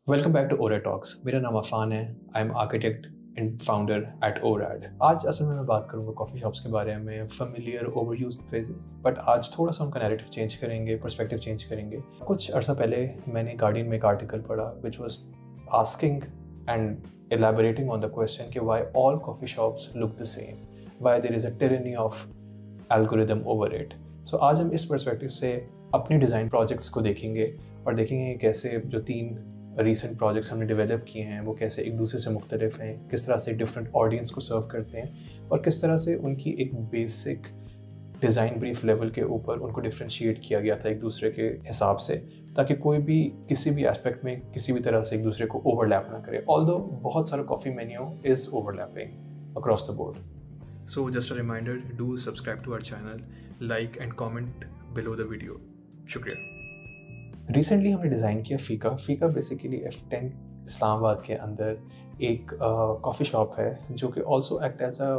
Welcome back to Ora Talks. मेरा नाम अफान है। I am architect and founder at Orad. आज असल में मैं बात करूँगा कॉफ़ी शॉप्स के बारे में, familiar over used phrases, but आज थोड़ा सा उनका नैरेटिव चेंज करेंगे, पर्सपेक्टिव चेंज करेंगे। कुछ अर्सा पहले मैंने गार्डियन में एक आर्टिकल पढ़ा which was asking and elaborating on the question कि why all coffee shops look the same, why there is a tyranny of algorithm over it. So आज हम इस पर्सपेक्टिव से अपने डिज़ाइन प्रोजेक्ट्स को देखेंगे और देखेंगे कैसे जो 3 रीसेंट प्रोजेक्ट्स हमने डेवलप किए हैं वो कैसे एक दूसरे से मुख्तलिफ हैं, किस तरह से डिफरेंट ऑडियंस को सर्व करते हैं और किस तरह से उनकी एक बेसिक डिज़ाइन ब्रीफ लेवल के ऊपर उनको डिफ्रेंशिएट किया गया था एक दूसरे के हिसाब से, ताकि कोई भी किसी भी एस्पेक्ट में किसी भी तरह से एक दूसरे को ओवरलैप ना करे। ऑल्दो बहुत सारा coffee menu is overlapping across the board. So just a reminder, do subscribe to our channel, like and comment below the video. शुक्रिया। रिसेंटली हमने डिज़ाइन किया फ़ीका बेसिकली F10 इस्लामाबाद के अंदर एक कॉफ़ी शॉप है जो कि also act as a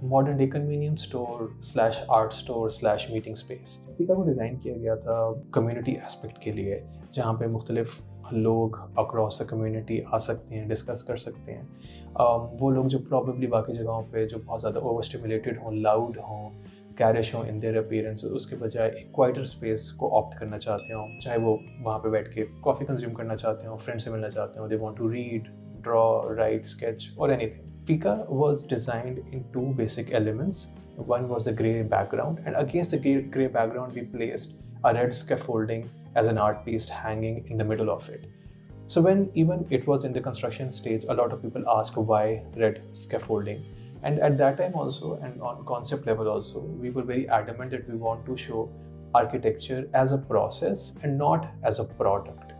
modern day convenience store slash art store slash meeting space. Fika को डिज़ाइन किया गया था कम्युनिटी एस्पेक्ट के लिए, जहाँ पे मुख्तलिफ लोग अक्रॉस द कम्युनिटी आ सकते हैं, डिस्कस कर सकते हैं। वो लोग जो प्रॉबेबली बाकी जगहों पे जो बहुत ज़्यादा ओवर स्टिमुलेटेड हों, लाउड हों, कैरिश हो इन देयर अपीयरेंस, उसके बजाय एक क्वाइटर स्पेस को ऑप्ट करना चाहते हो, चाहे वो वहाँ पे बैठ के कॉफ़ी कंज्यूम करना चाहते हो, फ्रेंड से मिलना चाहते हो, they want to read, draw, write, sketch और anything. Fika was designed in 2 basic elements. One was the grey background, and against the grey background we placed a red scaffolding as an art piece hanging in the middle of it. So when even it was in the construction stage, a lot of people asked why red scaffolding. And at that time also, and on concept level also, we were very adamant that we want to show architecture as a process and not as a product,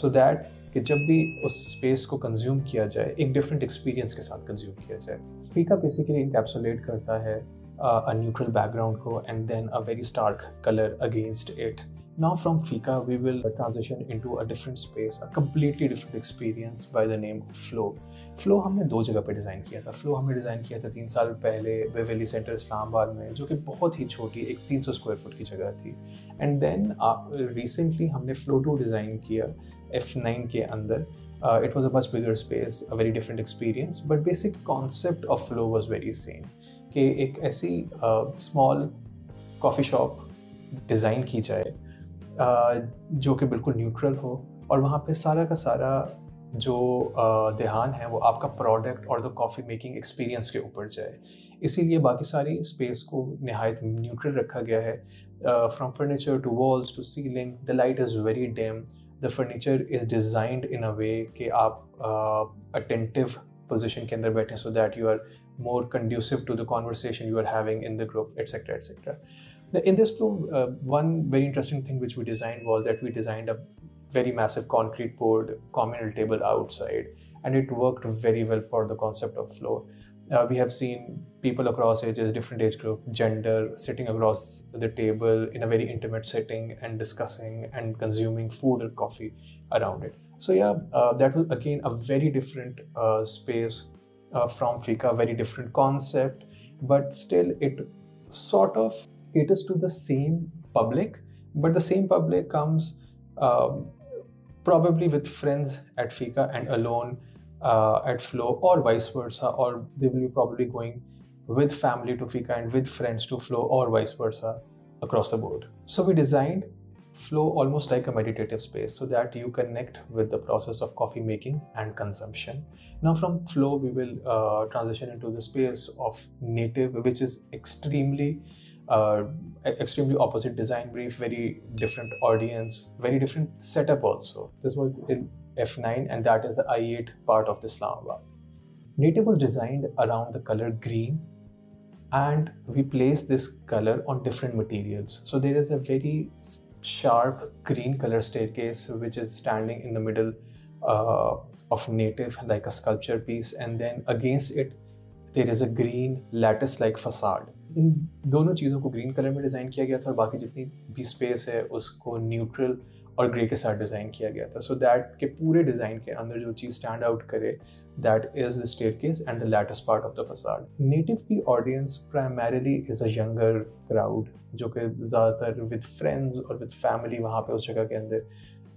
so that कि जब भी उस space को consume किया जाए एक different experience के साथ कंज्यूम किया जाए। फीका बेसिकली इनकैप्सुलेट करता है a neutral background को and then a very stark color against it. Now from Fika we will transition into a different space, a completely different experience by the name of Flow. Flow हमने 2 जगह पे design किया था। Flow हमने design किया था 3 साल पहले बेवेली सेंटर इस्लामाबाद में, जो कि बहुत ही छोटी एक 300 स्क्वायर फुट की जगह थी। एंड देन रिसेंटली हमने Flow 2 डिज़ाइन किया F9 के अंदर। It was a much bigger space, a very different experience, but basic concept of Flow was very same. कि एक ऐसी स्मॉल कॉफ़ी शॉप डिज़ाइन की जाए जो कि बिल्कुल न्यूट्रल हो और वहाँ पे सारा का सारा जो ध्यान है वो आपका प्रोडक्ट और द कॉफ़ी मेकिंग एक्सपीरियंस के ऊपर जाए। इसीलिए बाकी सारी स्पेस को नहायत न्यूट्रल रखा गया है। From furniture to walls to ceiling, the light is very dim, the furniture is designed in a way कि आप अटेंटिव पोजिशन के अंदर बैठें, so that you are more conducive to the conversation you are having in the group, etc., etc. In this flow, one very interesting thing which we designed was that we designed a very massive concrete board communal table outside, and it worked very well for the concept of flow. We have seen people across ages, different age group, gender, sitting across the table in a very intimate setting and discussing and consuming food or coffee around it. So yeah, that was again a very different space from Fika, very different concept, but still it sort of caters to the same public, but the same public comes probably with friends at Fika and alone at Flow, or vice versa, or they will be probably going with family to Fika and with friends to Flow, or vice versa across the board. So we designed Flow almost like a meditative space so that you connect with the process of coffee making and consumption. Now from Flow we will transition into the space of Native, which is extremely opposite design brief, very different audience, very different setup also. This was in F9 and that is the I8 part of the Islamabad. Native was designed around the color green, and we placed this color on different materials. So there is a very sharp green color staircase which is standing in the middle of Native like a sculpture piece, and then against it there is a green lattice like facade. इन दोनों चीज़ों को green colour में design किया गया था और बाकी जितनी भी स्पेस है उसको न्यूट्रल और ग्रे के साथ डिज़ाइन किया गया था, सो दैट के पूरे डिज़ाइन के अंदर जो चीज़ स्टैंड आउट करे that is the staircase and the lattice part of the facade. Native की audience primarily is a younger crowd जो कि ज़्यादातर विद फ्रेंड्स और विद फैमिली वहाँ पे उस जगह के अंदर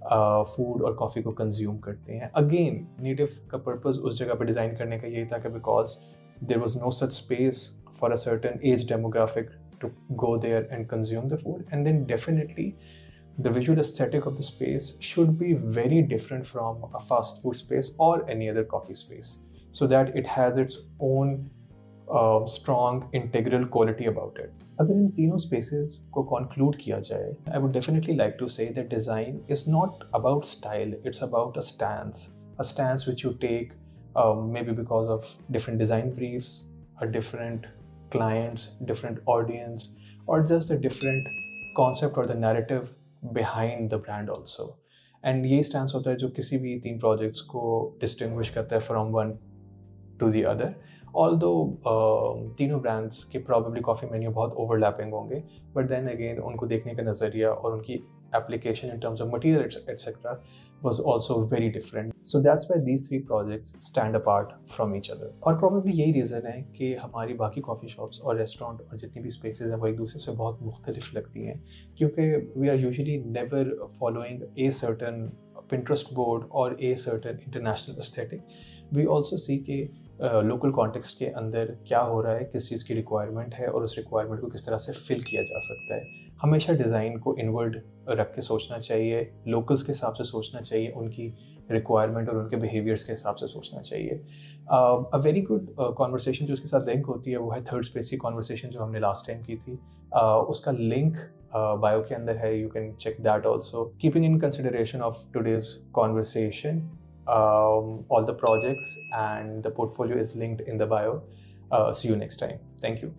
फूड और कॉफ़ी को कंज्यूम करते हैं। अगेन नेटिव का पर्पस उस जगह पर डिज़ाइन करने का यही था कि because there was no such space for a certain age demographic to go there and consume the food. And then definitely the visual aesthetic of the space should be very different from a fast food space or any other coffee space, so that it has its own strong integral quality about it. अगर इन तीनों spaces को conclude किया जाए, I would definitely like to say that design is not about style, it's about a stance which you take maybe because of different design briefs, a different clients, different audience, or just the different concept or the narrative behind the brand also. And ये stance होता है जो किसी भी तीन projects को distinguish करता है from one to the other. Although तीनों brands के probably coffee menu बहुत overlapping होंगे, but then again उनको देखने का नज़रिया और उनकी application in terms of material etc. was also very different. So that's why these three projects stand apart from each other. और probably यही reason है कि हमारी बाकी coffee shops और restaurant और जितनी भी spaces हैं वो एक दूसरे से बहुत मुख्तलिफ लगती हैं, क्योंकि we are usually never following a certain Pinterest board or a certain international aesthetic. We also see कि लोकल कॉन्टेक्स्ट के अंदर क्या हो रहा है, किस चीज़ की रिक्वायरमेंट है और उस रिक्वायरमेंट को किस तरह से फिल किया जा सकता है. हमेशा डिज़ाइन को इनवर्ड रख के सोचना चाहिए, लोकल्स के हिसाब से सोचना चाहिए, उनकी रिक्वायरमेंट और उनके बिहेवियर्स के हिसाब से सोचना चाहिए. अ वेरी गुड कॉन्वर्सेशन जो उसके साथ लिंक होती है वो है थर्ड स्पेस की कॉन्वर्सेशन जो हमने लास्ट टाइम की थी. उसका लिंक बायो के अंदर है, you can check that also. Keeping in consideration of today's conversation, all the projects and the portfolio is linked in the bio. See you next time. Thank you.